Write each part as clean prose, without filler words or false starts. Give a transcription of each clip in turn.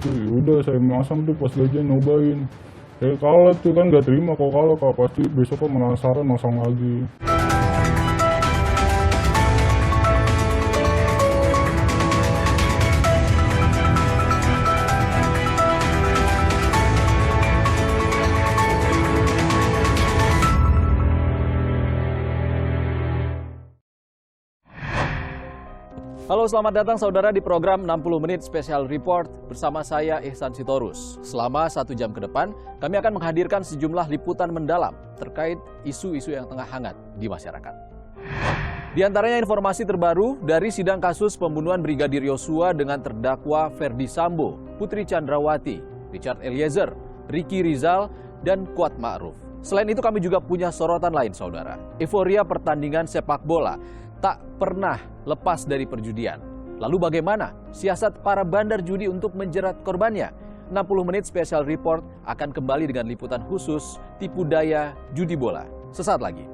gitu. Ya udah saya masang tuh pas gajian nyobain. Kalah tuh kan, gak terima kok kalah Kak, pasti besok kok penasaran masang lagi. Halo, selamat datang saudara di program 60 Menit Special Report bersama saya Ihsan Sitorus. Selama 1 jam ke depan, kami akan menghadirkan sejumlah liputan mendalam terkait isu-isu yang tengah hangat di masyarakat. Di antaranya informasi terbaru dari sidang kasus pembunuhan Brigadir Yosua dengan terdakwa Ferdy Sambo, Putri Chandrawati, Richard Eliezer, Ricky Rizal, dan Kuat Ma'ruf. Selain itu kami juga punya sorotan lain saudara. Euforia pertandingan sepak bola tak pernah lepas dari perjudian. Lalu bagaimana siasat para bandar judi untuk menjerat korbannya? 60 Menit Special Report akan kembali dengan liputan khusus tipu daya judi bola sesaat lagi.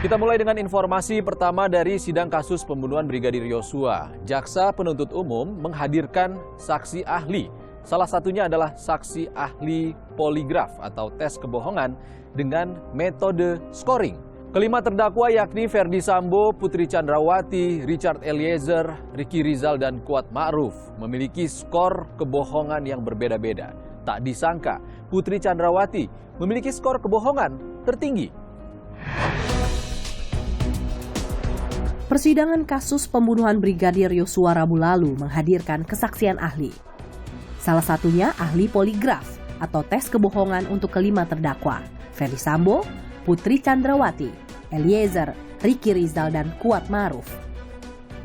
Kita mulai dengan informasi pertama dari sidang kasus pembunuhan Brigadir Yosua. Jaksa penuntut umum menghadirkan saksi ahli. Salah satunya adalah saksi ahli poligraf atau tes kebohongan dengan metode scoring. Kelima terdakwa yakni Ferdy Sambo, Putri Chandrawati, Richard Eliezer, Ricky Rizal, dan Kuat Ma'ruf memiliki skor kebohongan yang berbeda-beda. Tak disangka, Putri Chandrawati memiliki skor kebohongan tertinggi. Persidangan kasus pembunuhan Brigadir Yosua Rabu lalu menghadirkan kesaksian ahli. Salah satunya ahli poligraf atau tes kebohongan untuk kelima terdakwa, Ferdy Sambo, Putri Chandrawati, Eliezer, Ricky Rizal, dan Kuat Ma'ruf.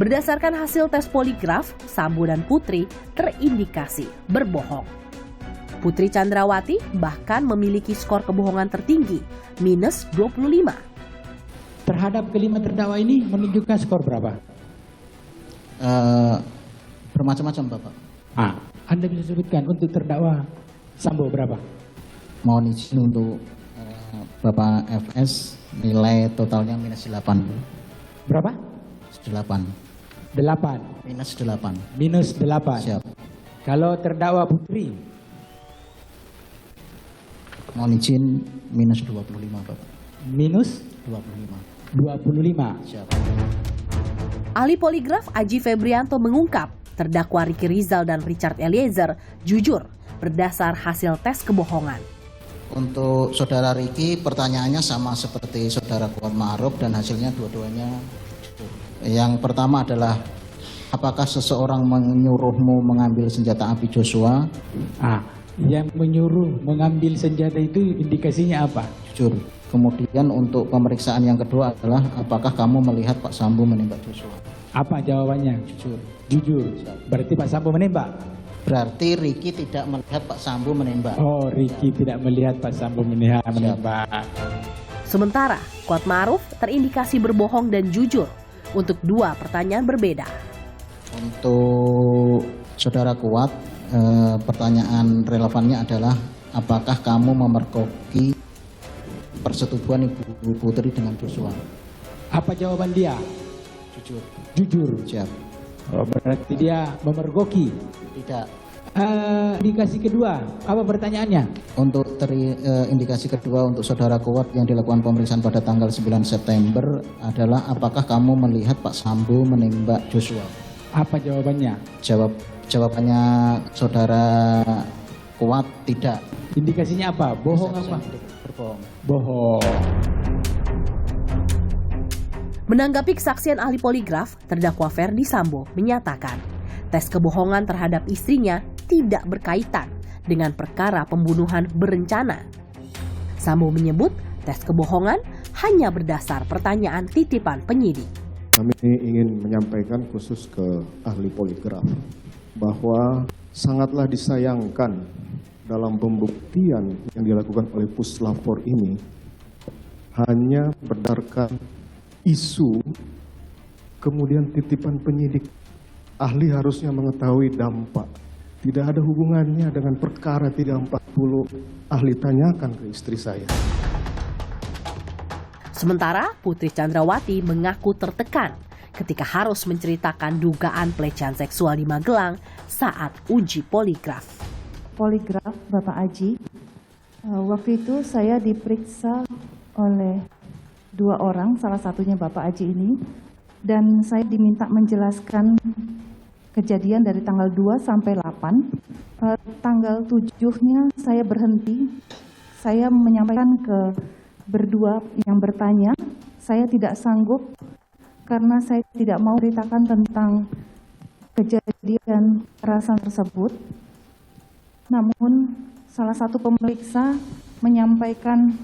Berdasarkan hasil tes poligraf, Sambo dan Putri terindikasi berbohong. Putri Chandrawati bahkan memiliki skor kebohongan tertinggi, minus 25. Terhadap kelima terdakwa ini menunjukkan skor berapa? Bermacam-macam Bapak. Anda bisa sebutkan untuk terdakwa Sambo berapa? Mohon izin untuk Bapak FS nilai totalnya minus 8. Berapa? 8. 8. Minus 8. Minus 8. Siap. Kalau terdakwa Putri? Mohon izin minus 25 Bapak. Minus 25. 25. Siap. Ahli poligraf Aji Febrianto mengungkap terdakwa Ricky Rizal dan Richard Eliezer jujur berdasar hasil tes kebohongan. Untuk saudara Ricky pertanyaannya sama seperti saudara Kuat Ma'ruf dan hasilnya dua-duanya jujur. Yang pertama adalah apakah seseorang menyuruhmu mengambil senjata api Joshua? Yang menyuruh mengambil senjata itu indikasinya apa? Jujur. Kemudian untuk pemeriksaan yang kedua adalah apakah kamu melihat Pak Sambo menembak Joshua? Apa jawabannya? Jujur. Jujur. Berarti Pak Sambo menembak? Berarti Ricky tidak melihat Pak Sambo menembak. Oh, Ricky tidak melihat Pak Sambo menembak. Sementara Kuat Ma'ruf terindikasi berbohong dan jujur untuk 2 pertanyaan berbeda. Untuk saudara Kuat, pertanyaan relevannya adalah apakah kamu memergoki persetubuhan Ibu Putri dengan Joshua? Apa jawaban dia? Jujur. Jujur. Siap. Oh, berarti dia memergoki. Tidak. Indikasi kedua, apa pertanyaannya? Untuk indikasi kedua untuk saudara Kuat yang dilakukan pemeriksaan pada tanggal 9 September adalah apakah kamu melihat Pak Sambo menembak Joshua? Apa jawabannya? Jawabannya saudara Kuat tidak. Indikasinya apa? Bohong apa? Berbohong. Bohong. Menanggapi kesaksian ahli poligraf, terdakwa Ferdy Sambo menyatakan tes kebohongan terhadap istrinya tidak berkaitan dengan perkara pembunuhan berencana. Sambo menyebut tes kebohongan hanya berdasar pertanyaan titipan penyidik. Kami ingin menyampaikan khusus ke ahli poligraf bahwa sangatlah disayangkan dalam pembuktian yang dilakukan oleh Puslapor ini hanya berdasarkan isu, kemudian titipan penyidik. Ahli harusnya mengetahui dampak. Tidak ada hubungannya dengan perkara 340 ahli tanyakan ke istri saya. Sementara Putri Chandrawati mengaku tertekan ketika harus menceritakan dugaan pelecehan seksual di Magelang saat uji poligraf. Poligraf Bapak Aji, waktu itu saya diperiksa oleh 2 orang, salah satunya Bapak Aji ini, dan saya diminta menjelaskan kejadian dari tanggal 2 sampai 8. Tanggal 7-nya saya berhenti, saya menyampaikan ke berdua yang bertanya, saya tidak sanggup karena saya tidak mau ceritakan tentang kejadian kekerasan tersebut. Namun salah satu pemeriksa menyampaikan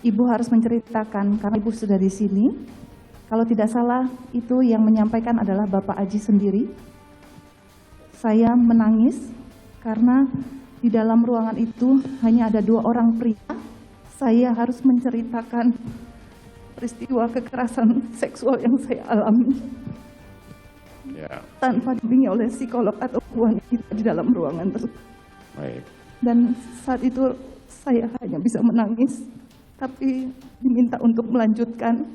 Ibu harus menceritakan karena Ibu sudah di sini. Kalau tidak salah itu yang menyampaikan adalah Bapak Aji sendiri. Saya menangis karena di dalam ruangan itu hanya ada 2 orang pria. Saya harus menceritakan peristiwa kekerasan seksual yang saya alami. Tanpa dibimbing oleh psikolog atau wanita di dalam ruangan tersebut. Baik. Dan saat itu saya hanya bisa menangis, tapi diminta untuk melanjutkan.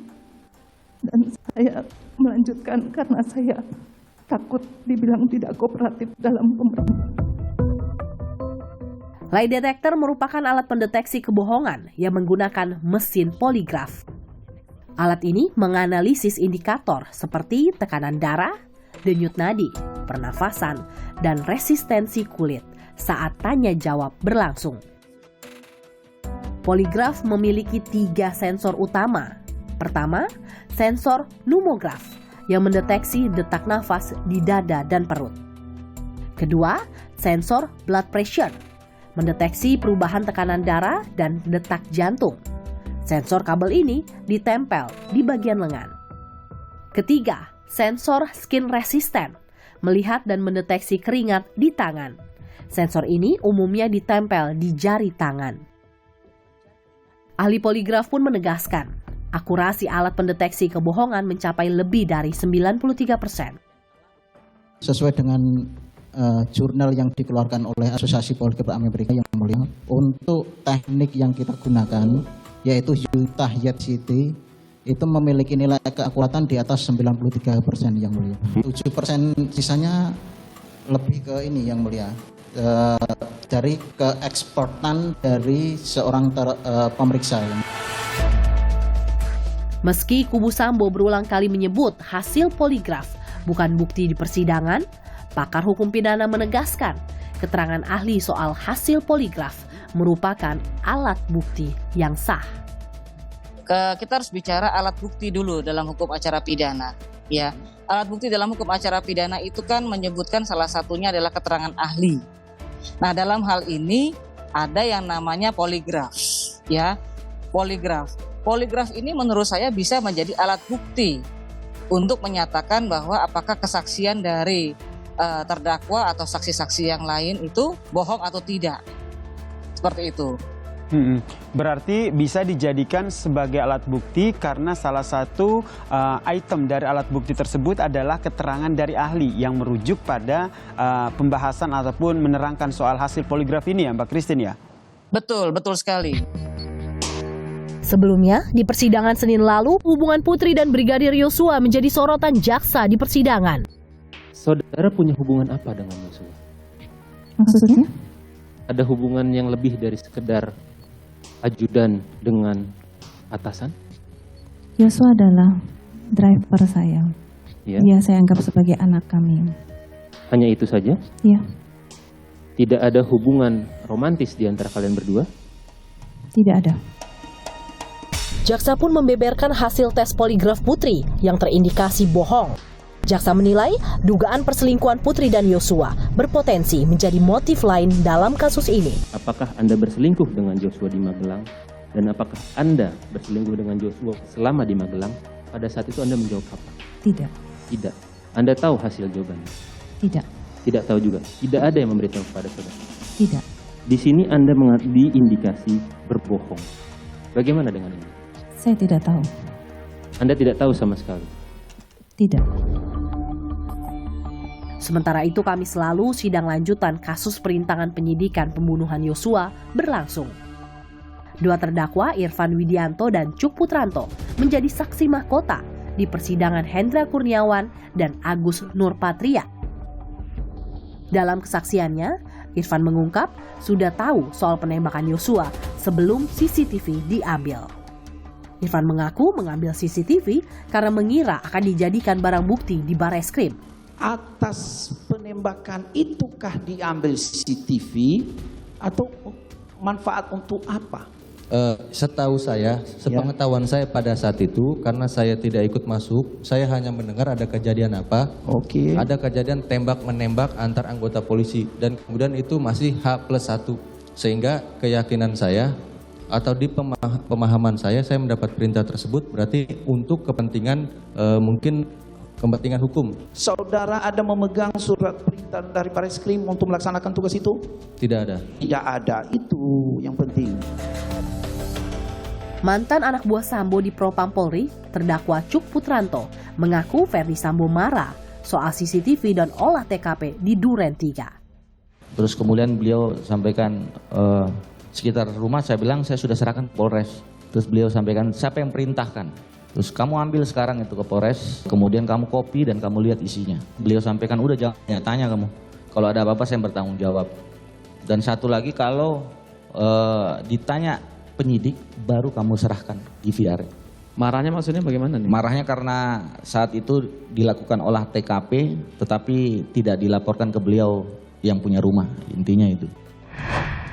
Dan saya melanjutkan karena saya takut dibilang tidak kooperatif dalam pemeriksaan. Lie detector merupakan alat pendeteksi kebohongan yang menggunakan mesin poligraf. Alat ini menganalisis indikator seperti tekanan darah, denyut nadi, pernafasan, dan resistensi kulit saat tanya jawab berlangsung. Poligraf memiliki 3 sensor utama. Pertama, sensor pneumograf yang mendeteksi detak nafas di dada dan perut. Kedua, sensor blood pressure mendeteksi perubahan tekanan darah dan detak jantung. Sensor kabel ini ditempel di bagian lengan. Ketiga, sensor skin resistant melihat dan mendeteksi keringat di tangan. Sensor ini umumnya ditempel di jari tangan. Ahli poligraf pun menegaskan, akurasi alat pendeteksi kebohongan mencapai lebih dari 93%. Sesuai dengan jurnal yang dikeluarkan oleh Asosiasi Poligraf Amerika yang mulia, untuk teknik yang kita gunakan yaitu Utah Yacht City itu memiliki nilai keakuratan di atas 93% yang mulia. 7% sisanya lebih ke ini yang mulia, dari keeksportan dari seorang pemeriksa. Meski kubu Sambo berulang kali menyebut hasil poligraf bukan bukti di persidangan, pakar hukum pidana menegaskan keterangan ahli soal hasil poligraf merupakan alat bukti yang sah. Kita harus bicara alat bukti dulu dalam hukum acara pidana. Ya, alat bukti dalam hukum acara pidana itu kan menyebutkan salah satunya adalah keterangan ahli. Nah, dalam hal ini ada yang namanya poligraf. Ya, poligraf. Poligraf ini menurut saya bisa menjadi alat bukti untuk menyatakan bahwa apakah kesaksian dari terdakwa atau saksi-saksi yang lain itu bohong atau tidak. Seperti itu. Berarti bisa dijadikan sebagai alat bukti karena salah satu item dari alat bukti tersebut adalah keterangan dari ahli yang merujuk pada pembahasan ataupun menerangkan soal hasil poligraf ini ya Mbak Christine ya? Betul, betul sekali. Sebelumnya, di persidangan Senin lalu, hubungan Putri dan Brigadir Yosua menjadi sorotan jaksa di persidangan. Saudara punya hubungan apa dengan Yosua? Maksudnya? Ada hubungan yang lebih dari sekedar ajudan dengan atasan? Yosua adalah driver saya. Ya. Dia saya anggap sebagai anak kami. Hanya itu saja? Iya. Tidak ada hubungan romantis di antara kalian berdua? Tidak ada. Jaksa pun membeberkan hasil tes poligraf Putri yang terindikasi bohong. Jaksa menilai dugaan perselingkuhan Putri dan Yosua berpotensi menjadi motif lain dalam kasus ini. Apakah Anda berselingkuh dengan Joshua di Magelang? Dan apakah Anda berselingkuh dengan Joshua selama di Magelang? Pada saat itu Anda menjawab apa? Tidak. Tidak. Anda tahu hasil jawabannya? Tidak. Tidak tahu juga. Tidak ada yang memberitahu kepada saudara. Tidak. Di sini Anda diindikasi berbohong. Bagaimana dengan ini? Saya tidak tahu. Anda tidak tahu sama sekali? Tidak. Sementara itu Kamis lalu sidang lanjutan kasus perintangan penyidikan pembunuhan Yosua berlangsung. Dua terdakwa Irfan Widianto dan Cuk Putranto menjadi saksi mahkota di persidangan Hendra Kurniawan dan Agus Nurpatria. Dalam kesaksiannya, Irfan mengungkap sudah tahu soal penembakan Yosua sebelum CCTV diambil. Irfan mengaku mengambil CCTV karena mengira akan dijadikan barang bukti di Barreskrim. Atas penembakan itukah diambil CCTV atau manfaat untuk apa? Setahu saya, sepengetahuan saya pada saat itu, karena saya tidak ikut masuk, saya hanya mendengar ada kejadian apa. Ada kejadian tembak-menembak antar anggota polisi, dan kemudian itu masih H+1. Sehingga keyakinan saya, atau di pemahaman saya mendapat perintah tersebut berarti untuk kepentingan mungkin kepentingan hukum. Saudara ada memegang surat perintah dari Barreskrim untuk melaksanakan tugas itu? Tidak ada. Tidak ada, itu yang penting. Mantan anak buah Sambo di Propam Polri, terdakwa Cuk Putranto, mengaku Ferdi Sambo marah soal CCTV dan olah TKP di Duren 3. Terus kemudian beliau sampaikan sekitar rumah, saya bilang saya sudah serahkan ke Polres. Terus beliau sampaikan siapa yang perintahkan. Terus kamu ambil sekarang itu ke Polres, kemudian kamu copy dan kamu lihat isinya. Beliau sampaikan udah jangan tanya kamu. Kalau ada apa-apa saya bertanggung jawab. Dan satu lagi kalau ditanya penyidik baru kamu serahkan DVR. Marahnya maksudnya bagaimana nih? Marahnya karena saat itu dilakukan olah TKP tetapi tidak dilaporkan ke beliau yang punya rumah, intinya itu.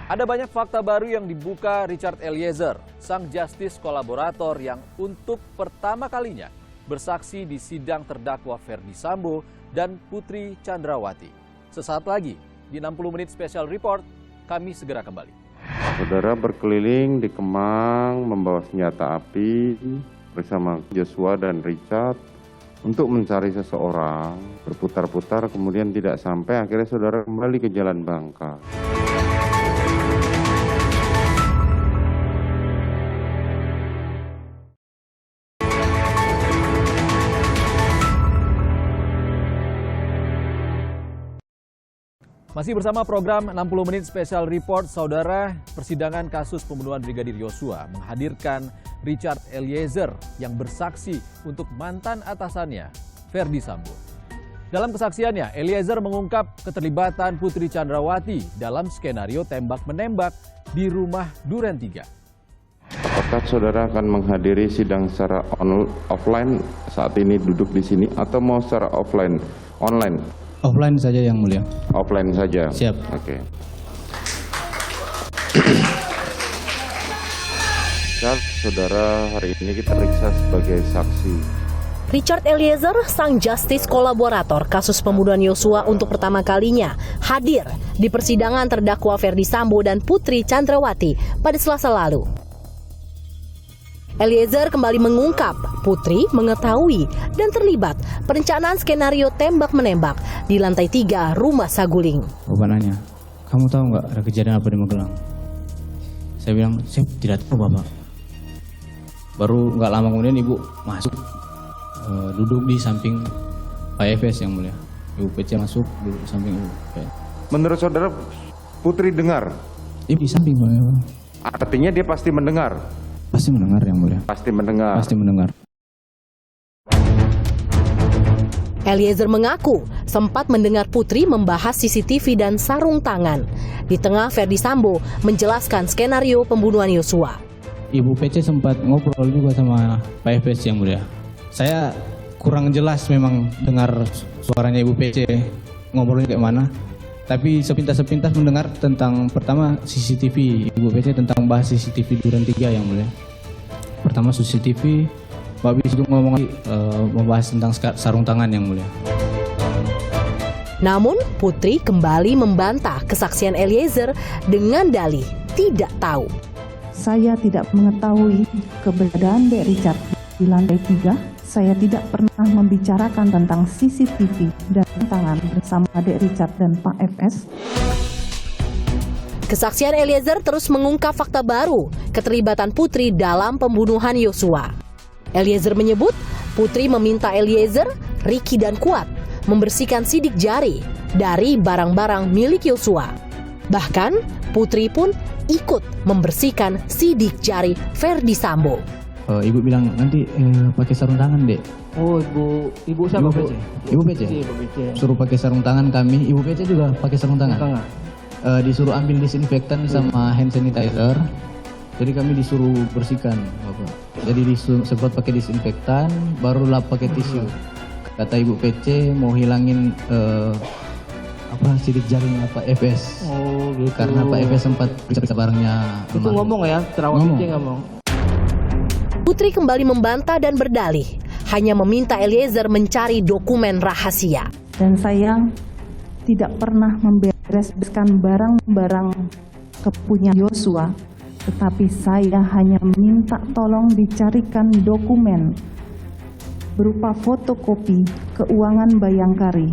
Ada banyak fakta baru yang dibuka Richard Eliezer, sang justice kolaborator yang untuk pertama kalinya bersaksi di sidang terdakwa Ferdi Sambo dan Putri Chandrawati. Sesaat lagi di 60 Menit Special Report, kami segera kembali. Saudara berkeliling di Kemang membawa senjata api bersama Joshua dan Richard untuk mencari seseorang, berputar-putar kemudian tidak sampai, akhirnya saudara kembali ke Jalan Bangka. Masih bersama program 60 Menit Special Report, saudara, persidangan kasus pembunuhan Brigadir Yosua menghadirkan Richard Eliezer yang bersaksi untuk mantan atasannya, Ferdi Sambo. Dalam kesaksiannya, Eliezer mengungkap keterlibatan Putri Chandrawati dalam skenario tembak-menembak di rumah Duren 3. Apakah saudara akan menghadiri sidang secara offline saat ini duduk di sini atau mau secara online? Offline saja yang mulia. Offline saja. Siap. Oke. Saudara, hari ini kita periksa sebagai saksi. Richard Eliezer, sang justice kolaborator kasus pembunuhan Yosua untuk pertama kalinya, hadir di persidangan terdakwa Ferdi Sambo dan Putri Chandrawati pada Selasa lalu. Eliezer kembali mengungkap Putri mengetahui dan terlibat perencanaan skenario tembak-menembak di lantai 3 rumah Saguling. Bapak nanya, kamu tahu nggak ada kejadian apa di Magelang? Saya bilang, saya tidak tahu Bapak. Baru nggak lama kemudian Ibu masuk, duduk di samping Pak Efes yang mulia. Ibu PC masuk, duduk di samping Ibu. Menurut saudara, Putri dengar? Ibu di samping Pak. Artinya dia pasti mendengar? Pasti mendengar yang mulia. Pasti mendengar. Pasti mendengar. Eliezer mengaku sempat mendengar Putri membahas CCTV dan sarung tangan di tengah Ferdi Sambo menjelaskan skenario pembunuhan Yosua. Ibu PC sempat ngobrol juga sama Pak Efes yang mulia. Saya kurang jelas memang dengar suaranya Ibu PC ngobrolnya kayak mana. Tapi sepintas-sepintas mendengar tentang pertama CCTV, Ibu PC tentang bahas CCTV Duren 3 yang mulia. Pertama CCTV, habis itu ngomong membahas tentang sarung tangan yang mulia. Namun Putri kembali membantah kesaksian Eliezer dengan dalih tidak tahu. Saya tidak mengetahui keberadaan Dek Richard di lantai 3. Saya tidak pernah membicarakan tentang CCTV dan tangan bersama Dek Richard dan Pak FS. Kesaksian Eliezer terus mengungkap fakta baru keterlibatan Putri dalam pembunuhan Yosua. Eliezer menyebut Putri meminta Eliezer, Ricky dan Kuat membersihkan sidik jari dari barang-barang milik Yosua. Bahkan Putri pun ikut membersihkan sidik jari Ferdi Sambo. Ibu bilang nanti pakai sarung tangan, Dek. Oh, ibu siapa? Ibu PC. Ibu PC. Ibu PC. Suruh pakai sarung tangan kami. Ibu PC juga pakai sarung tangan. Disuruh ambil disinfektan sama hand sanitizer. Jadi kami disuruh bersihkan, Bapak. Jadi sempat pakai disinfektan, baru lap pakai tisu. Kata Ibu PC mau hilangin sidik jaring FS. Oh, gitu. Karena Pak FS sempat periksa barangnya. Itu ngomong ya, terawat PC ngomong. Putri kembali membantah dan berdalih, hanya meminta Eliezer mencari dokumen rahasia. Dan saya tidak pernah membereskan barang-barang kepunyaan Yosua, tetapi saya hanya minta tolong dicarikan dokumen berupa fotokopi keuangan Bayangkari,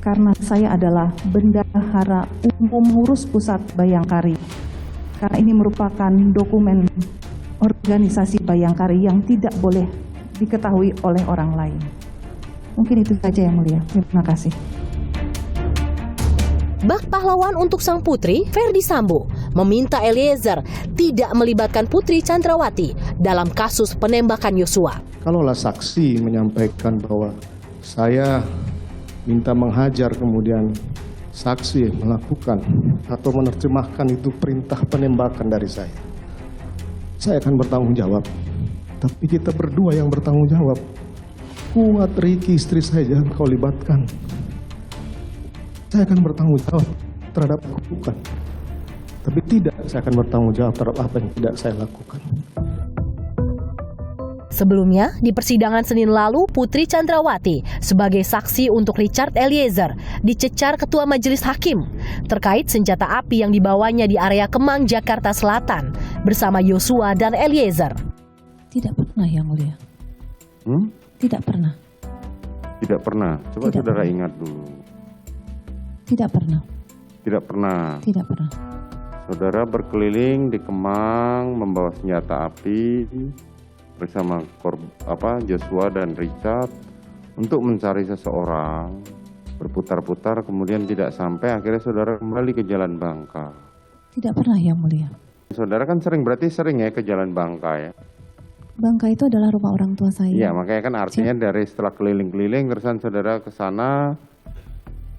karena saya adalah bendahara umum pengurus pusat Bayangkari. Karena ini merupakan dokumen organisasi Bayangkari yang tidak boleh diketahui oleh orang lain. Mungkin itu saja yang mulia. Terima kasih. Bak pahlawan untuk sang putri, Ferdi Sambo, meminta Eliezer tidak melibatkan Putri Chandrawati dalam kasus penembakan Yosua. Kalaulah saksi menyampaikan bahwa saya minta menghajar, kemudian saksi melakukan atau menerjemahkan itu perintah penembakan dari saya akan bertanggung jawab. Tapi kita berdua yang bertanggung jawab. Kuat, Ricky, istri saya jangan kau libatkan. Saya akan bertanggung jawab terhadap lakukan. Tapi tidak, saya akan bertanggung jawab terhadap apa yang tidak saya lakukan. Sebelumnya, di persidangan Senin lalu, Putri Chandrawati sebagai saksi untuk Richard Eliezer dicecar Ketua Majelis Hakim terkait senjata api yang dibawanya di area Kemang, Jakarta Selatan bersama Yosua dan Eliezer. Tidak pernah, Yang Mulia. Tidak pernah. Tidak pernah. Coba Tidak saudara pernah. ingat dulu. Tidak pernah. Tidak pernah. Tidak pernah. Saudara berkeliling di Kemang membawa senjata api bersama Joshua dan Richard untuk mencari seseorang, berputar-putar kemudian tidak sampai, akhirnya saudara kembali ke Jalan Bangka. Tidak pernah, Yang Mulia. Saudara kan berarti sering ya ke Jalan Bangka ya? Bangka itu adalah rumah orang tua saya. Iya, makanya kan artinya dari setelah keliling-keliling terusan saudara ke sana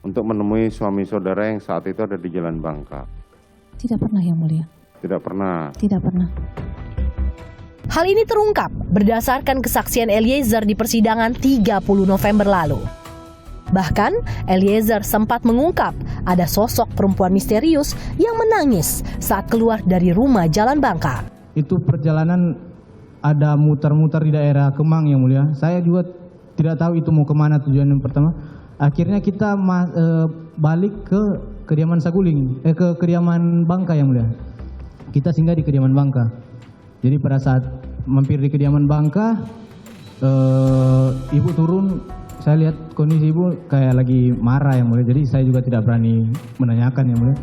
untuk menemui suami saudara yang saat itu ada di Jalan Bangka. Tidak pernah, Yang Mulia. Tidak pernah. Tidak pernah. Hal ini terungkap berdasarkan kesaksian Eliezer di persidangan 30 November lalu. Bahkan, Eliezer sempat mengungkap ada sosok perempuan misterius yang menangis saat keluar dari rumah Jalan Bangka. Itu perjalanan ada muter-muter di daerah Kemang, Yang Mulia. Saya juga tidak tahu itu mau kemana tujuan yang pertama. Akhirnya kita balik ke kediaman Saguling, ke kediaman Bangka, Yang Mulia. Kita singgah di kediaman Bangka. Jadi pada saat mampir di kediaman Bangka, ibu turun, saya lihat kondisi ibu kayak lagi marah, Yang Mulia. Jadi saya juga tidak berani menanyakan, Yang Mulia.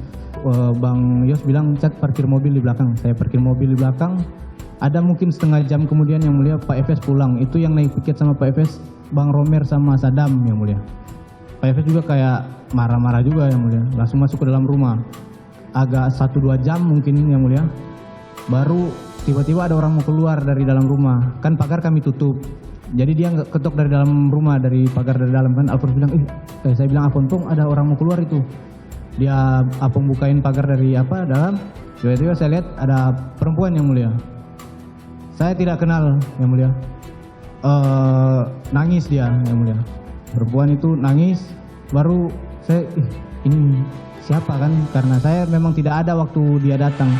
Bang Yos bilang, "Cat, parkir mobil di belakang." Saya parkir mobil di belakang. Ada mungkin setengah jam kemudian, Yang Mulia, Pak Efes pulang. Itu yang naik piket sama Pak Efes, Bang Romer sama Sadam, Yang Mulia. Pak Efes juga kayak marah-marah juga, Yang Mulia. Langsung masuk ke dalam rumah. Agak 1-2 jam mungkin, Yang Mulia. Baru tiba-tiba ada orang mau keluar dari dalam rumah. Kan pagar kami tutup. Jadi dia nggak ketok dari dalam rumah, dari pagar dari dalam. Kan Alfons bilang, saya bilang, "Alfons, ada orang mau keluar itu." Dia Apong bukain pagar dari dalam. Tiba-tiba saya lihat ada perempuan, Yang Mulia. Saya tidak kenal, Yang Mulia. Nangis dia, Yang Mulia. Perempuan itu nangis. Baru saya, ini siapa kan? Karena saya memang tidak ada waktu dia datang.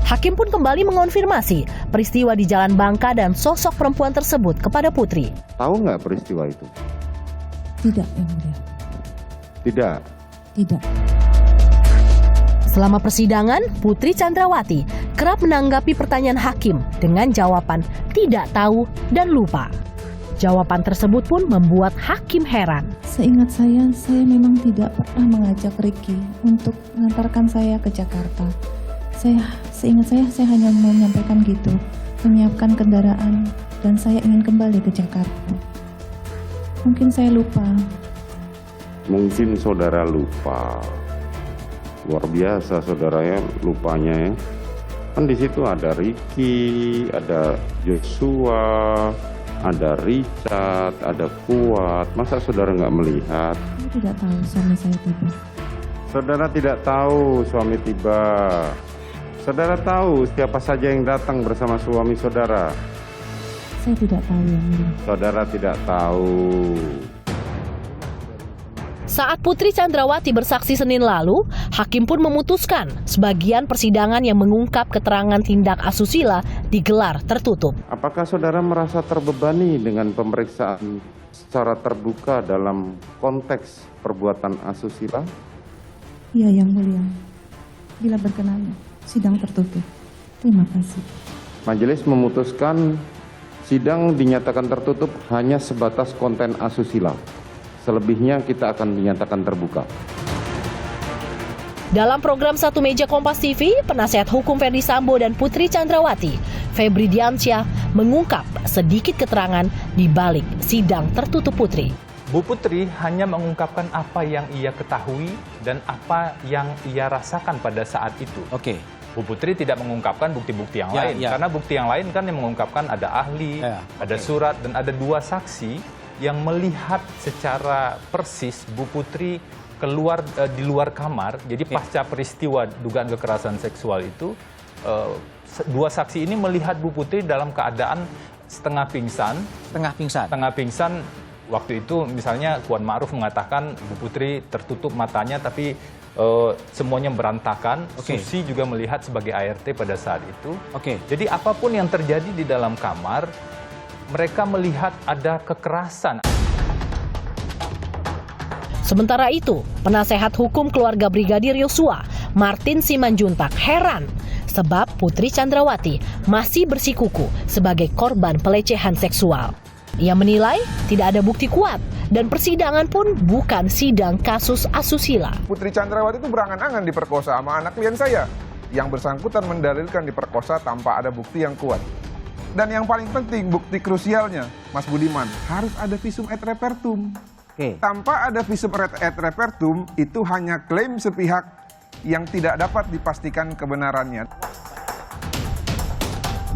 Hakim pun kembali mengonfirmasi peristiwa di Jalan Bangka dan sosok perempuan tersebut kepada Putri. Tahu nggak peristiwa itu? Tidak, Yang Mulia. Tidak. Tidak. Selama persidangan, Putri Chandrawati kerap menanggapi pertanyaan hakim dengan jawaban tidak tahu dan lupa. Jawaban tersebut pun membuat hakim heran. Seingat saya memang tidak pernah mengajak Ricky untuk mengantarkan saya ke Jakarta. Seingat saya hanya menyampaikan gitu, menyiapkan kendaraan, dan saya ingin kembali ke Jakarta. Mungkin saya lupa. Mungkin saudara lupa. Luar biasa saudaranya lupanya ya. Kan di situ ada Ricky, ada Joshua, ada Richard, ada Kuat. Masa saudara nggak melihat? Saya tidak tahu suami saya tiba. Saudara tidak tahu suami tiba. Saudara tahu siapa saja yang datang bersama suami saudara? Saya tidak tahu yang mulia. Saudara tidak tahu. Saat Putri Chandrawati bersaksi Senin lalu, hakim pun memutuskan sebagian persidangan yang mengungkap keterangan tindak asusila digelar tertutup. Apakah saudara merasa terbebani dengan pemeriksaan secara terbuka dalam konteks perbuatan asusila? Iya yang mulia. Bila berkenan, sidang tertutup. Terima kasih. Majelis memutuskan sidang dinyatakan tertutup hanya sebatas konten asusila. Selebihnya kita akan dinyatakan terbuka. Dalam program Satu Meja Kompas TV, penasihat hukum Ferdi Sambo dan Putri Chandrawati, Febri Diansyah, mengungkap sedikit keterangan di balik sidang tertutup Putri. Bu Putri hanya mengungkapkan apa yang ia ketahui dan apa yang ia rasakan pada saat itu. Oke. Bu Putri tidak mengungkapkan bukti-bukti yang lain. Karena bukti yang lain kan yang mengungkapkan ada ahli, ada surat, dan ada 2 saksi yang melihat secara persis Bu Putri keluar di luar kamar. Jadi pasca peristiwa dugaan kekerasan seksual itu, 2 saksi ini melihat Bu Putri dalam keadaan setengah pingsan. Setengah pingsan. Waktu itu misalnya Kuat Ma'ruf mengatakan Bu Putri tertutup matanya tapi semuanya berantakan. Susi juga melihat sebagai ART pada saat itu. Jadi apapun yang terjadi di dalam kamar, mereka melihat ada kekerasan. Sementara itu, penasehat hukum keluarga Brigadir Yosua, Martin Simanjuntak, heran sebab Putri Chandrawati masih bersikuku sebagai korban pelecehan seksual. Ia menilai tidak ada bukti kuat dan persidangan pun bukan sidang kasus asusila. Putri Chandrawati itu berangan-angan diperkosa sama anak klien saya. Yang bersangkutan mendalilkan diperkosa tanpa ada bukti yang kuat. Dan yang paling penting, bukti krusialnya, Mas Budiman, harus ada visum et repertum. Tanpa ada visum et repertum, itu hanya klaim sepihak yang tidak dapat dipastikan kebenarannya.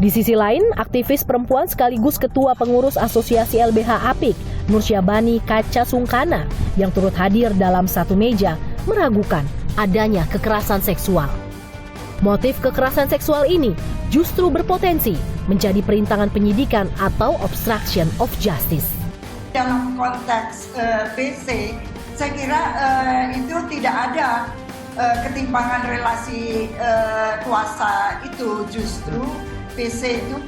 Di sisi lain, aktivis perempuan sekaligus ketua pengurus Asosiasi LBH Apik, Nursyabani Kaca Sungkana, yang turut hadir dalam Satu Meja, meragukan adanya kekerasan seksual. Motif kekerasan seksual ini justru berpotensi menjadi perintangan penyidikan atau obstruction of justice. Dalam konteks PC, saya kira itu tidak ada ketimpangan relasi kuasa itu. Justru PC itu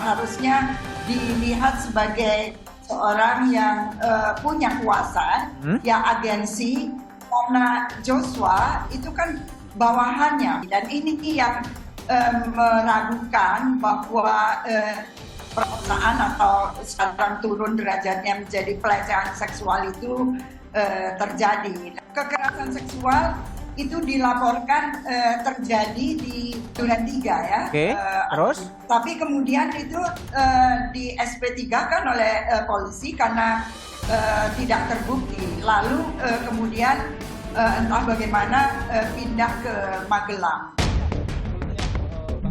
harusnya dilihat sebagai seorang yang punya kuasa, yang agensi, karena Joshua itu kan bawahannya. Dan ini yang meragukan bahwa perkosaan atau sekarang turun derajatnya menjadi pelecehan seksual itu terjadi. Kekerasan seksual itu dilaporkan terjadi di Duren 3 ya. Terus? Tapi kemudian itu di SP3 kan oleh polisi karena tidak terbukti. Lalu kemudian entah bagaimana pindah ke Magelang.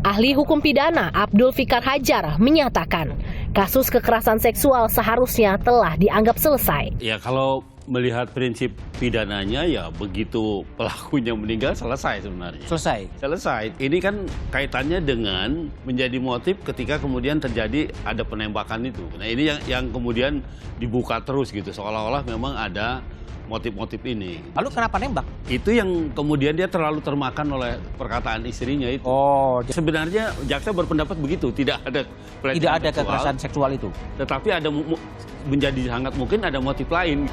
Ahli hukum pidana Abdul Fikar Hajar menyatakan kasus kekerasan seksual seharusnya telah dianggap selesai. Ya kalau melihat prinsip pidananya ya begitu pelakunya meninggal selesai sebenarnya. Selesai. Ini kan kaitannya dengan menjadi motif ketika kemudian terjadi ada penembakan itu. Nah ini yang kemudian dibuka terus gitu seolah-olah memang ada motif-motif ini. Lalu kenapa nembak? Itu yang kemudian dia terlalu termakan oleh perkataan istrinya itu. Sebenarnya jaksa berpendapat begitu, tidak ada kekerasan seksual itu. Tetapi ada menjadi sangat mungkin ada motif lain.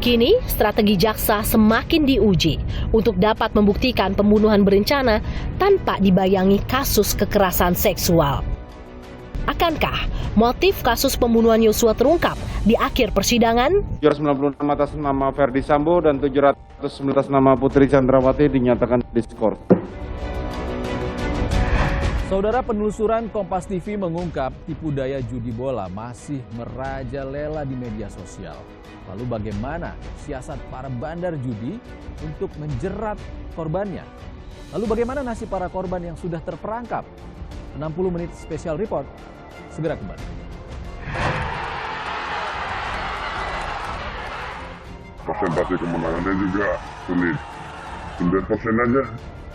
Kini, strategi jaksa semakin diuji untuk dapat membuktikan pembunuhan berencana tanpa dibayangi kasus kekerasan seksual. Akankah motif kasus pembunuhan Yosua terungkap di akhir persidangan? 796 atas nama Ferdi Sambo dan 719 atas nama Putri Chandrawati dinyatakan diskors. Saudara, penelusuran Kompas TV mengungkap tipu daya judi bola masih merajalela di media sosial. Lalu bagaimana siasat para bandar judi untuk menjerat korbannya? Lalu bagaimana nasib para korban yang sudah terperangkap? 60 menit special report segera kembali. Persentase kemenangannya juga sulit. 9% aja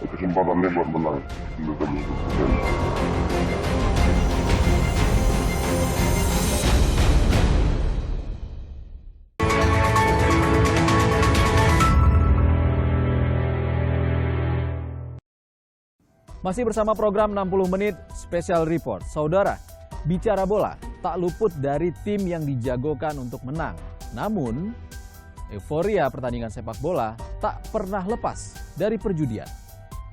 kesempatannya buat menang. Masih bersama program 60 menit special report. Saudara, bicara bola tak luput dari tim yang dijagokan untuk menang. Namun, euforia pertandingan sepak bola tak pernah lepas dari perjudian.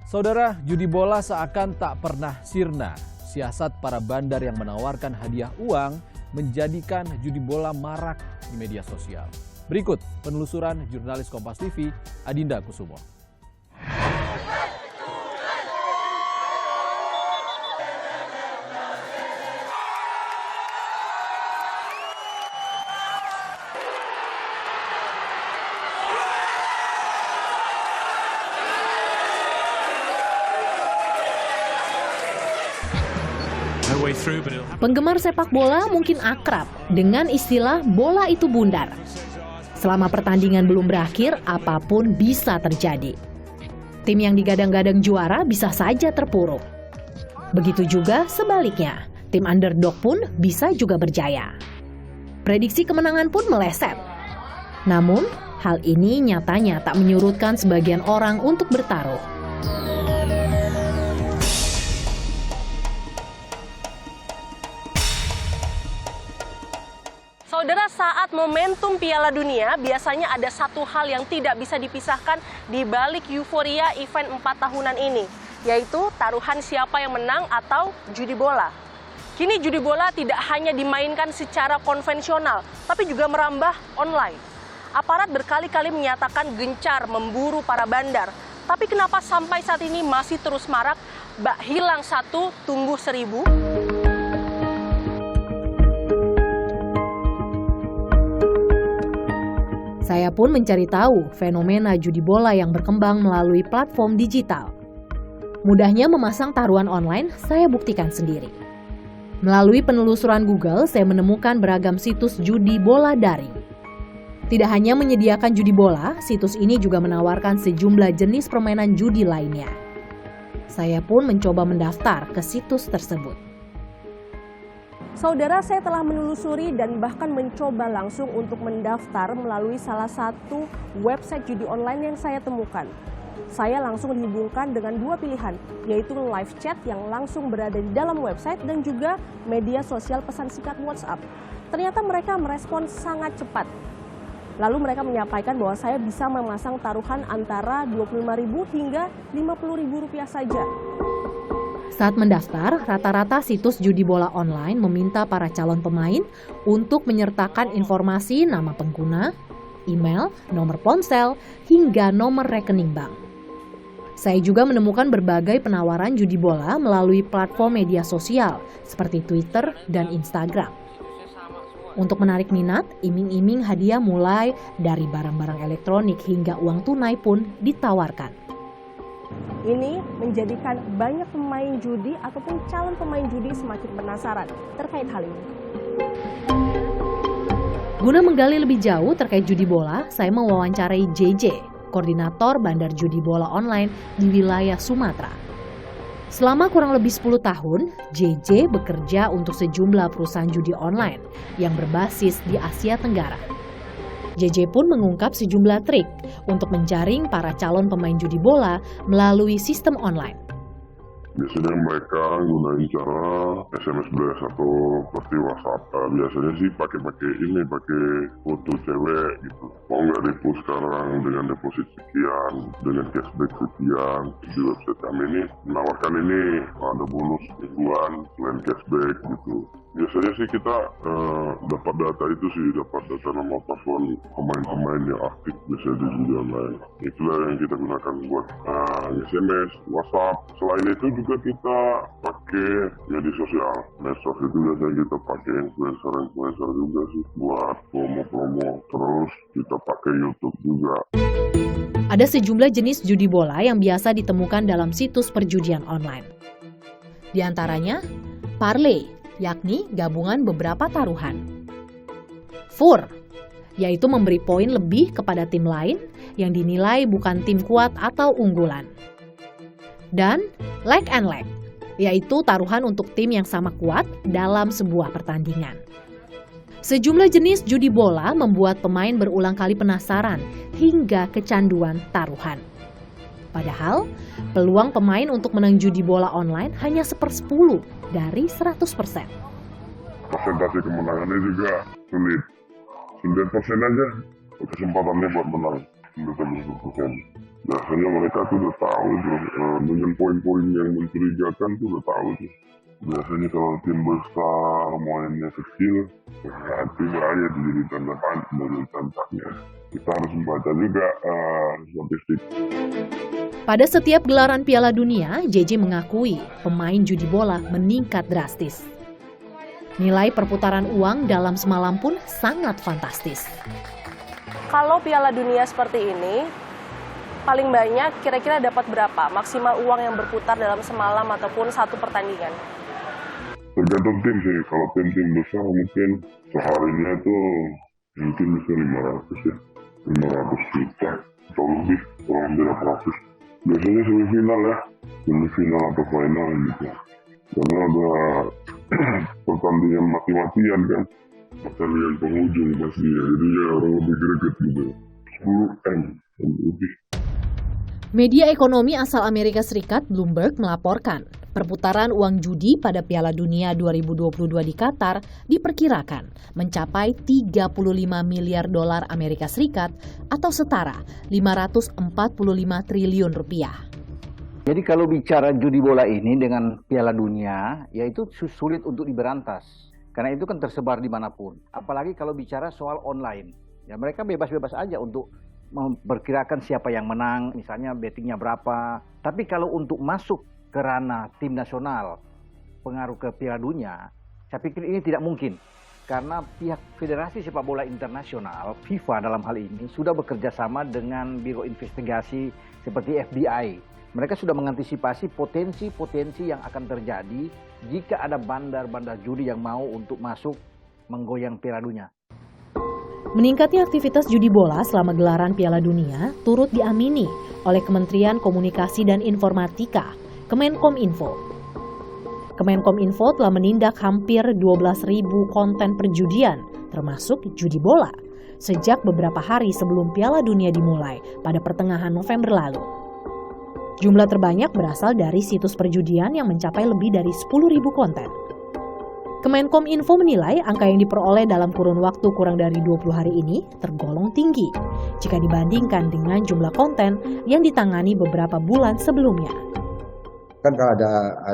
Saudara, judi bola seakan tak pernah sirna. Siasat para bandar yang menawarkan hadiah uang menjadikan judi bola marak di media sosial. Berikut penelusuran jurnalis Kompas TV, Adinda Kusumo. Penggemar sepak bola mungkin akrab dengan istilah bola itu bundar. Selama pertandingan belum berakhir, apapun bisa terjadi. Tim yang digadang-gadang juara bisa saja terpuruk. Begitu juga sebaliknya, tim underdog pun bisa juga berjaya. Prediksi kemenangan pun meleset. Namun, hal ini nyatanya tak menyurutkan sebagian orang untuk bertaruh. Saudara, saat momentum Piala Dunia, biasanya ada satu hal yang tidak bisa dipisahkan di balik euforia event 4 tahunan ini, yaitu taruhan siapa yang menang atau judi bola. Kini judi bola tidak hanya dimainkan secara konvensional, tapi juga merambah online. Aparat berkali-kali menyatakan gencar memburu para bandar, tapi kenapa sampai saat ini masih terus marak, bak hilang satu, tumbuh 1000? Saya pun mencari tahu fenomena judi bola yang berkembang melalui platform digital. Mudahnya memasang taruhan online, saya buktikan sendiri. Melalui penelusuran Google, saya menemukan beragam situs judi bola daring. Tidak hanya menyediakan judi bola, situs ini juga menawarkan sejumlah jenis permainan judi lainnya. Saya pun mencoba mendaftar ke situs tersebut. Saudara, saya telah menelusuri dan bahkan mencoba langsung untuk mendaftar melalui salah satu website judi online yang saya temukan. Saya langsung dihubungkan dengan dua pilihan, yaitu live chat yang langsung berada di dalam website dan juga media sosial pesan singkat WhatsApp. Ternyata mereka merespon sangat cepat. Lalu mereka menyampaikan bahwa saya bisa memasang taruhan antara Rp25.000 hingga Rp50.000 saja. Saat mendaftar, rata-rata situs judi bola online meminta para calon pemain untuk menyertakan informasi nama pengguna, email, nomor ponsel, hingga nomor rekening bank. Saya juga menemukan berbagai penawaran judi bola melalui platform media sosial seperti Twitter dan Instagram. Untuk menarik minat, iming-iming hadiah mulai dari barang-barang elektronik hingga uang tunai pun ditawarkan. Ini menjadikan banyak pemain judi ataupun calon pemain judi semakin penasaran terkait hal ini. Guna menggali lebih jauh terkait judi bola, saya mewawancarai JJ, koordinator bandar judi bola online di wilayah Sumatera. Selama kurang lebih 10 tahun, JJ bekerja untuk sejumlah perusahaan judi online yang berbasis di Asia Tenggara. JJ pun mengungkap sejumlah trik untuk menjaring para calon pemain judi bola melalui sistem online. Biasanya mereka gunain cara SMS blast atau seperti WhatsApp. Biasanya sih pakai foto cewek gitu. Mau nggak depo sekarang dengan deposit sekian, dengan cashback sekian. Di website kami ini menawarkan ini ada bonus mingguan selain cashback gitu. Biasanya sih kita dapat data itu sih, dapat data nama paslon pemain-pemain yang aktif biasanya di judi online. Itulah yang kita gunakan buat SMS, WhatsApp. Selain itu juga kita pakai pakai media sosial. Medsos itu biasanya kita pakai influencer juga sih buat promo-promo. Terus kita pakai YouTube juga. Ada sejumlah jenis judi bola yang biasa ditemukan dalam situs perjudian online. Di antaranya, parlay, yakni gabungan beberapa taruhan. Fur, yaitu memberi poin lebih kepada tim lain yang dinilai bukan tim kuat atau unggulan. Dan leg and leg, yaitu taruhan untuk tim yang sama kuat dalam sebuah pertandingan. Sejumlah jenis judi bola membuat pemain berulang kali penasaran hingga kecanduan taruhan. Padahal, peluang pemain untuk menang judi bola online hanya 1/10 dari 100%. Persentase kemenangannya juga sulit. 9% aja kesempatannya buat menang. 90%. Biasanya mereka tuh udah tahu tuh, dengan poin-poin yang mencurigakan tuh udah tahu tuh. Biasanya kalau tim besar, mainnya kecil, hati bahaya jadi tanda panah sebagai tampaknya. Kita harus membaca juga statistik. Pada setiap gelaran Piala Dunia, JJ mengakui pemain judi bola meningkat drastis. Nilai perputaran uang dalam semalam pun sangat fantastis. Kalau Piala Dunia seperti ini, paling banyak kira-kira dapat berapa maksimal uang yang berputar dalam semalam ataupun satu pertandingan? Tergantung tim sih. Kalau tim-tim besar mungkin seharinya itu mungkin bisa 500 ya. 500 juta atau lebih, kurang lebih 100. Biasanya semifinal ya. Semifinal atau final gitu. Karena ada pertandingan mati-matian kan. Pertandingan penghujung pasti ya. Jadi ya orang lebih greget gitu. 10M lebih. Media ekonomi asal Amerika Serikat Bloomberg melaporkan perputaran uang judi pada Piala Dunia 2022 di Qatar diperkirakan mencapai 35 miliar dolar Amerika Serikat atau setara 545 triliun rupiah. Jadi kalau bicara judi bola ini dengan Piala Dunia, yaitu sulit untuk diberantas. Karena itu kan tersebar dimanapun. Apalagi kalau bicara soal online. Ya mereka bebas-bebas aja untuk memperkirakan siapa yang menang, misalnya bettingnya berapa. Tapi kalau untuk masuk ke ranah tim nasional, pengaruh ke Piala Dunia, saya pikir ini tidak mungkin. Karena pihak Federasi Sepak Bola Internasional, FIFA dalam hal ini, sudah bekerja sama dengan Biro Investigasi seperti FBI. Mereka sudah mengantisipasi potensi-potensi yang akan terjadi jika ada bandar-bandar judi yang mau untuk masuk menggoyang Piala Dunia. Meningkatnya aktivitas judi bola selama gelaran Piala Dunia turut diamini oleh Kementerian Komunikasi dan Informatika, Kemenkominfo. Kemenkominfo telah menindak hampir 12.000 konten perjudian, termasuk judi bola, sejak beberapa hari sebelum Piala Dunia dimulai pada pertengahan November lalu. Jumlah terbanyak berasal dari situs perjudian yang mencapai lebih dari 10.000 konten. Kemenkominfo menilai angka yang diperoleh dalam kurun waktu kurang dari 20 hari ini tergolong tinggi jika dibandingkan dengan jumlah konten yang ditangani beberapa bulan sebelumnya. Kan kalau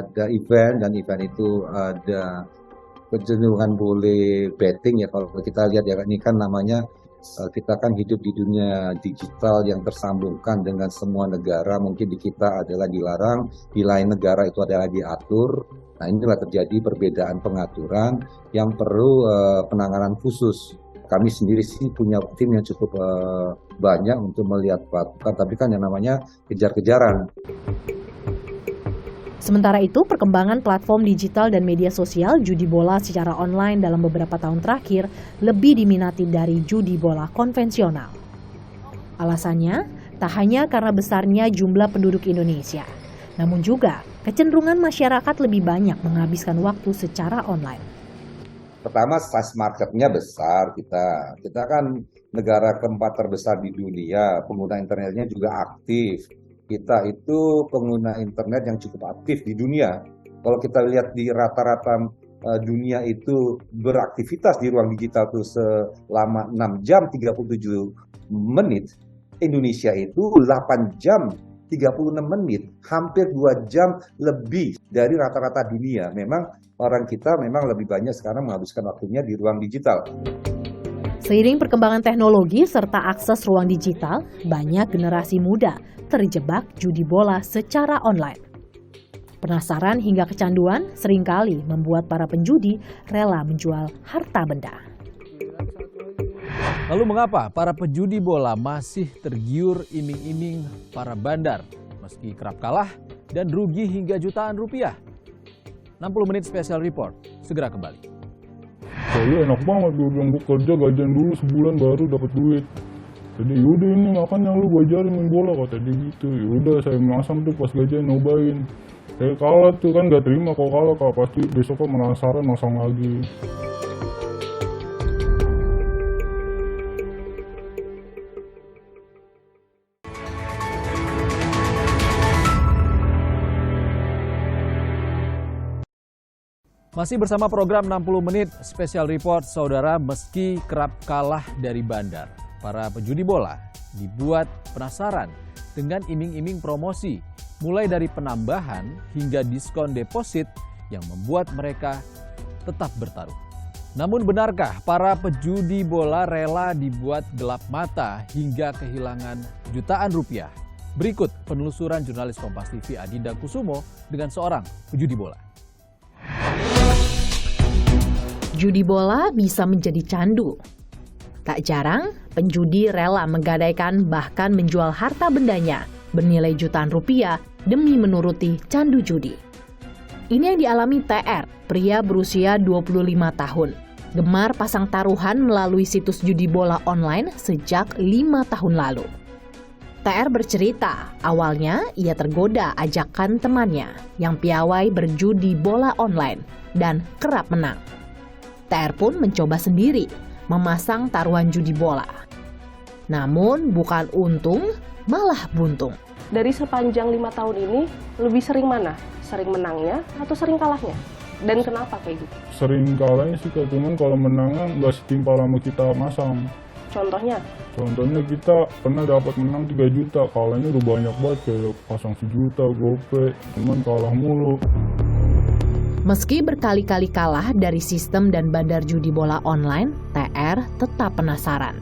ada event dan event itu ada kecenderungan boleh betting ya, kalau kita lihat ya ini kan namanya kita kan hidup di dunia digital yang tersambungkan dengan semua negara. Mungkin di kita adalah dilarang, di lain negara itu adalah diatur. Nah inilah terjadi perbedaan pengaturan yang perlu penanganan khusus. Kami sendiri sih punya tim yang cukup banyak untuk melihat pelakukan, tapi kan yang namanya kejar-kejaran. Sementara itu, perkembangan platform digital dan media sosial judi bola secara online dalam beberapa tahun terakhir lebih diminati dari judi bola konvensional. Alasannya, tak hanya karena besarnya jumlah penduduk Indonesia, namun juga kecenderungan masyarakat lebih banyak menghabiskan waktu secara online. Pertama, size marketnya besar. Kita kan negara keempat terbesar di dunia, pengguna internetnya juga aktif. Kita itu pengguna internet yang cukup aktif di dunia. Kalau kita lihat di rata-rata dunia itu beraktivitas di ruang digital itu selama 6 jam 37 menit, Indonesia itu 8 jam 36 menit, hampir 2 jam lebih dari rata-rata dunia. Memang orang kita memang lebih banyak sekarang menghabiskan waktunya di ruang digital. Seiring perkembangan teknologi serta akses ruang digital, banyak generasi muda terjebak judi bola secara online. Penasaran hingga kecanduan seringkali membuat para penjudi rela menjual harta benda. Lalu mengapa para penjudi bola masih tergiur iming-iming para bandar meski kerap kalah dan rugi hingga jutaan rupiah? 60 menit special report segera kembali. Soalnya enak banget, gue bilang gue kerja gajian dulu sebulan baru dapat duit. Jadi yaudah ini makanya lu gue ajarin main bola kata dia gitu. Yaudah saya masang tuh pas gajian nyobain. Kalah tuh kan gak terima kalau kalah, kalau pasti besoknya penasaran masang lagi. Masih bersama program 60 menit special report, saudara. Meski kerap kalah dari bandar, para penjudi bola dibuat penasaran dengan iming-iming promosi, mulai dari penambahan hingga diskon deposit yang membuat mereka tetap bertaruh. Namun benarkah para penjudi bola rela dibuat gelap mata hingga kehilangan jutaan rupiah? Berikut penelusuran jurnalis Kompas TV Adinda Kusumo dengan seorang penjudi bola. Judi bola bisa menjadi candu. Tak jarang, penjudi rela menggadaikan bahkan menjual harta bendanya bernilai jutaan rupiah demi menuruti candu judi. Ini yang dialami TR, pria berusia 25 tahun. Gemar pasang taruhan melalui situs judi bola online sejak 5 tahun lalu. TR bercerita, awalnya ia tergoda ajakan temannya yang piawai berjudi bola online dan kerap menang. TR pun mencoba sendiri memasang taruhan judi bola. Namun bukan untung, malah buntung. Dari sepanjang 5 tahun ini, lebih sering mana? Sering menangnya atau sering kalahnya? Dan kenapa kayak gitu? Sering kalahnya sih, cuman kalau menangnya nggak setimpal sama kita masang. Contohnya? Contohnya kita pernah dapat menang 3 juta, kalahnya udah banyak banget kayak pasang 1 juta, gope, cuman kalah mulu. Meski berkali-kali kalah dari sistem dan bandar judi bola online, TR tetap penasaran.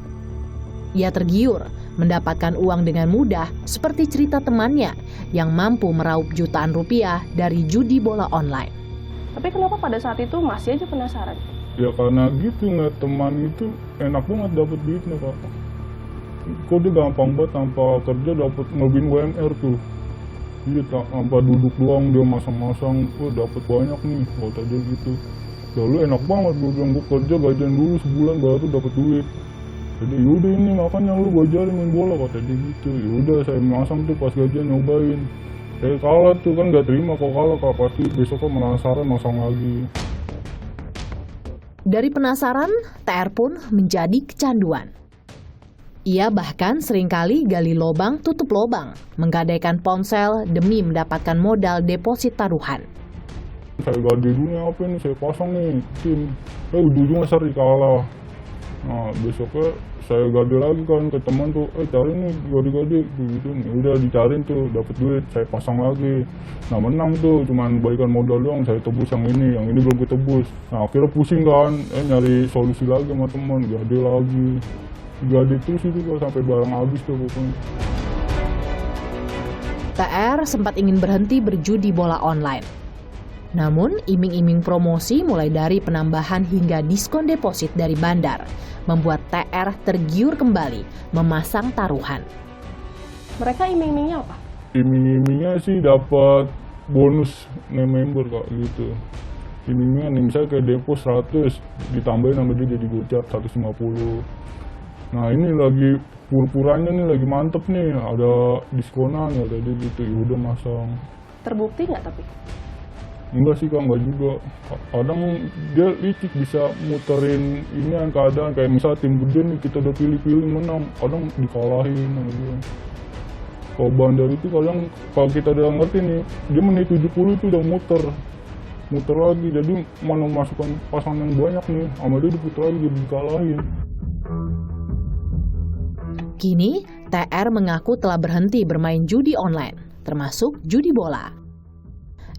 Ia tergiur mendapatkan uang dengan mudah seperti cerita temannya yang mampu meraup jutaan rupiah dari judi bola online. Tapi kenapa pada saat itu masih aja penasaran? Ya karena gitu, ngeliat teman itu enak banget dapat duitnya Kak. Kok dia gampang banget tanpa kerja dapat ngelebihin WMR tuh. Iya, tanpa duduk doang dia masang-masang, dapat banyak nih, kata dia gitu. Lalu enak banget, gue bilang gue kerja gajian dulu sebulan baru dapat duit. Jadi yaudah ini makanya lu gue ajarin main bola, kata dia gitu. Yaudah saya masang tuh pas gajian nyobain. Kalah tuh kan gak terima kalau kalah, kalau pasti besoknya penasaran masang lagi. Dari penasaran, TR pun menjadi kecanduan. Ia bahkan seringkali gali lobang tutup lobang, menggadaikan ponsel demi mendapatkan modal deposit taruhan. Saya gade dulu apa ini, saya pasang nih tim. Ujung-ujungnya sering kalah. Nah besoknya saya gade lagi kan ke teman tuh, cari nih gade-gade gitu. Udah dicariin tuh, dapat duit, saya pasang lagi. Nah menang tuh, cuman balikan modal doang, saya tebus yang ini belum ketebus. Nah akhirnya pusing kan, nyari solusi lagi sama teman, gade lagi. Gade terus itu sampai barang habis tuh pokoknya. TR sempat ingin berhenti berjudi bola online. Namun iming-iming promosi mulai dari penambahan hingga diskon deposit dari bandar membuat TR tergiur kembali memasang taruhan. Mereka iming-imingnya apa? Iming-imingnya sih dapat bonus member Kak gitu. Iming-imingnya misalnya kayak depo 100 ditambahin sama dia jadi gocap 150. Nah ini lagi pur-purannya nih lagi mantep nih, ada diskonan ya tadi gitu, yaudah masang. Terbukti nggak tapi? Enggak sih Kak, enggak juga. Kadang dia licik bisa muterin ini yang keadaan, kayak misal tim gede nih kita udah pilih-pilih menang, kadang dikalahin gitu. Kalau bandar itu kadang kalau kita udah ngerti nih, dia menit 70 itu udah muter lagi, jadi mana masukkan pasangan yang banyak nih, sama dia diputar lagi jadi dikalahin. Kini, TR mengaku telah berhenti bermain judi online, termasuk judi bola.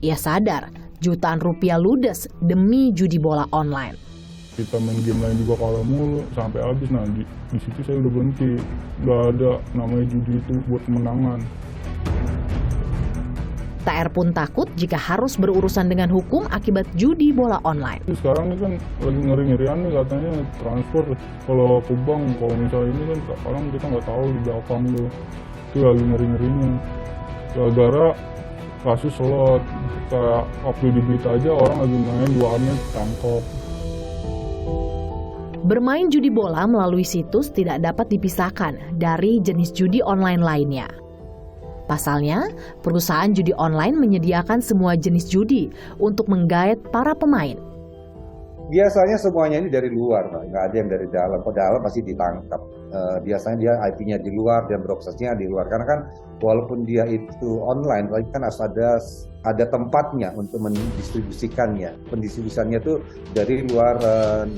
Ia sadar jutaan rupiah ludes demi judi bola online. Kita main game lain juga kalah mulu sampai habis. Nah di situ saya udah berhenti. Gak ada namanya judi itu buat kemenangan. TR pun takut jika harus berurusan dengan hukum akibat judi bola online. Sekarang ini kan lagi ngeri-ngerian nih katanya transfer kalau ke bank, kalau misalnya ini kan sekarang kita nggak tahu di belakang tuh. Itu lagi ngeri-ngerinya. Gara-gara kasus slot, kayak upload di berita aja orang lagi main 2 menit tangkap. Bermain judi bola melalui situs tidak dapat dipisahkan dari jenis judi online lainnya. Pasalnya, perusahaan judi online menyediakan semua jenis judi untuk menggait para pemain. Biasanya semuanya ini dari luar, Pak. Nggak ada yang dari dalam. Kalau dalam pasti ditangkap. Biasanya dia IP-nya di luar dan broadcast-nya di luar. Karena kan walaupun dia itu online, tapi kan harus ada tempatnya untuk mendistribusikannya. Pendistribusiannya itu dari luar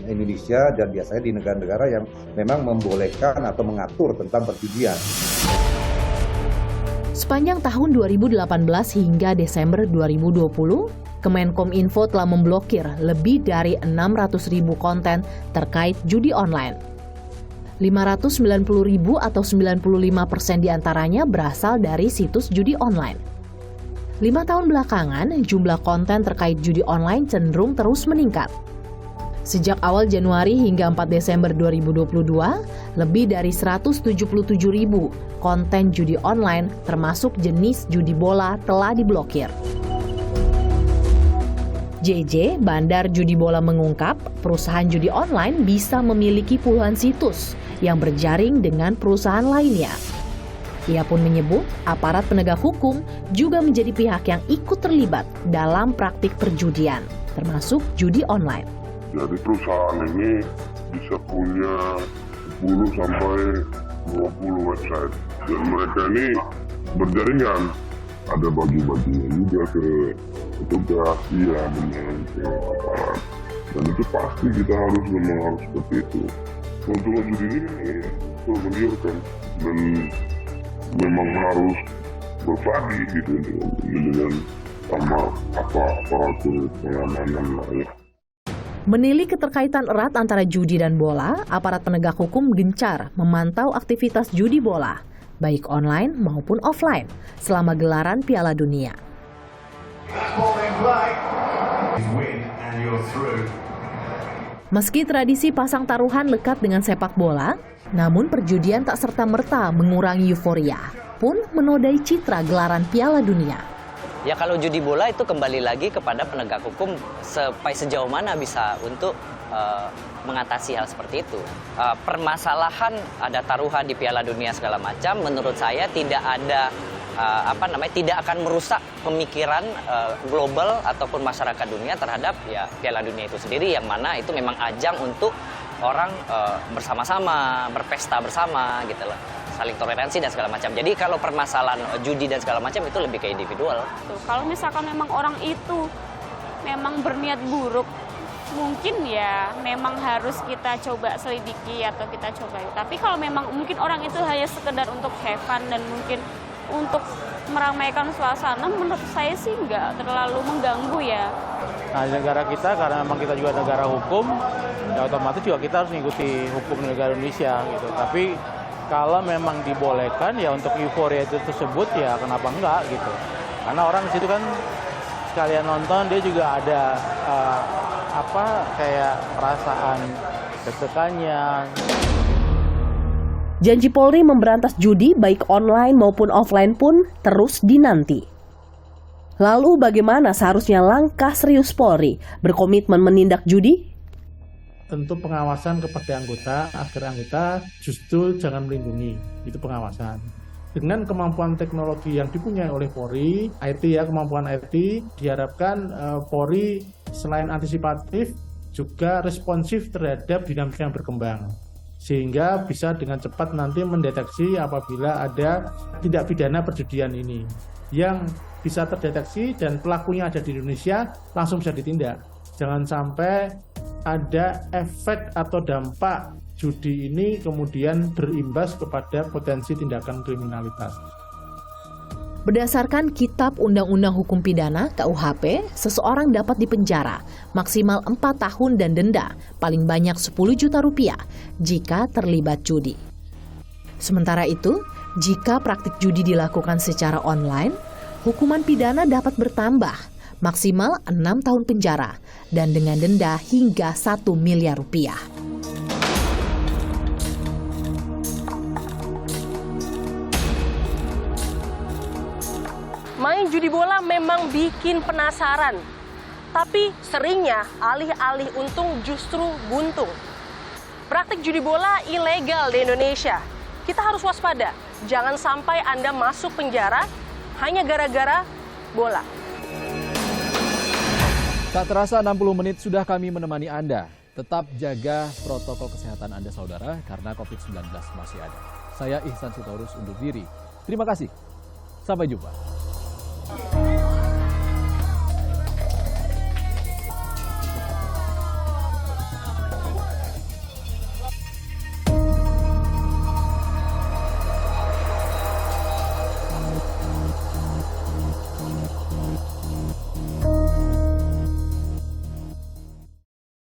Indonesia dan biasanya di negara-negara yang memang membolehkan atau mengatur tentang perjudian. Sepanjang tahun 2018 hingga Desember 2020, Kemenkominfo telah memblokir lebih dari 600.000 konten terkait judi online. 590.000 atau 95% diantaranya berasal dari situs judi online. 5 tahun belakangan, jumlah konten terkait judi online cenderung terus meningkat. Sejak awal Januari hingga 4 Desember 2022, lebih dari 177.000 konten judi online termasuk jenis judi bola telah diblokir. JJ, Bandar Judi Bola mengungkap, perusahaan judi online bisa memiliki puluhan situs yang berjaring dengan perusahaan lainnya. Ia pun menyebut aparat penegak hukum juga menjadi pihak yang ikut terlibat dalam praktik perjudian, termasuk judi online. Jadi perusahaan ini bisa punya 10 sampai 20 website. Dan mereka ini berjaringan. Ada bagi-baginya juga ke petugas, ya, dengan ke aparat. Dan itu pasti kita memang harus seperti itu. Untuk judi ini itu menggiurkan dan memang harus berbagi gitu dengan sama aparatur pengamanan lain. Menilik keterkaitan erat antara judi dan bola, aparat penegak hukum gencar memantau aktivitas judi bola, baik online maupun offline, selama gelaran Piala Dunia. Meski tradisi pasang taruhan lekat dengan sepak bola, namun perjudian tak serta-merta mengurangi euforia, pun menodai citra gelaran Piala Dunia. Ya kalau judi bola itu kembali lagi kepada penegak hukum sampai sejauh mana bisa untuk mengatasi hal seperti itu. Permasalahan ada taruhan di Piala Dunia segala macam, menurut saya tidak ada tidak akan merusak pemikiran global ataupun masyarakat dunia terhadap ya Piala Dunia itu sendiri, yang mana itu memang ajang untuk orang bersama-sama, berpesta bersama gitu loh. Saling toleransi dan segala macam. Jadi kalau permasalahan judi dan segala macam itu lebih ke individual. Kalau misalkan memang orang itu memang berniat buruk, mungkin ya memang harus kita coba selidiki atau kita coba. Tapi kalau memang mungkin orang itu hanya sekedar untuk have fun dan mungkin untuk meramaikan suasana, menurut saya sih nggak terlalu mengganggu ya. Nah, di negara kita karena memang kita juga negara hukum, ya otomatis juga kita harus mengikuti hukum negara Indonesia gitu. Tapi kalau memang dibolehkan ya untuk euforia itu tersebut ya kenapa enggak gitu. Karena orang di situ kan sekalian nonton, dia juga ada kayak perasaan deg-degannya. Janji Polri memberantas judi baik online maupun offline pun terus dinanti. Lalu bagaimana seharusnya langkah serius Polri berkomitmen menindak judi? Tentu pengawasan kepada anggota agar anggota justru jangan melindungi, itu pengawasan. Dengan kemampuan teknologi yang dipunyai oleh Polri, kemampuan IT, diharapkan Polri selain antisipatif juga responsif terhadap dinamika yang berkembang. Sehingga bisa dengan cepat nanti mendeteksi apabila ada tindak pidana perjudian ini yang bisa terdeteksi dan pelakunya ada di Indonesia, langsung bisa ditindak. Jangan sampai ada efek atau dampak judi ini kemudian berimbas kepada potensi tindakan kriminalitas. Berdasarkan Kitab Undang-Undang Hukum Pidana (KUHP), seseorang dapat dipenjara maksimal 4 tahun dan denda paling banyak 10 juta rupiah jika terlibat judi. Sementara itu, jika praktik judi dilakukan secara online, hukuman pidana dapat bertambah, maksimal 6 tahun penjara, dan dengan denda hingga 1 miliar rupiah. Main judi bola memang bikin penasaran, tapi seringnya alih-alih untung justru buntung. Praktik judi bola ilegal di Indonesia. Kita harus waspada, jangan sampai Anda masuk penjara hanya gara-gara bola. Tak terasa 60 menit sudah kami menemani Anda. Tetap jaga protokol kesehatan Anda saudara, karena COVID-19 masih ada. Saya Ihsan Sitorus undur diri. Terima kasih. Sampai jumpa.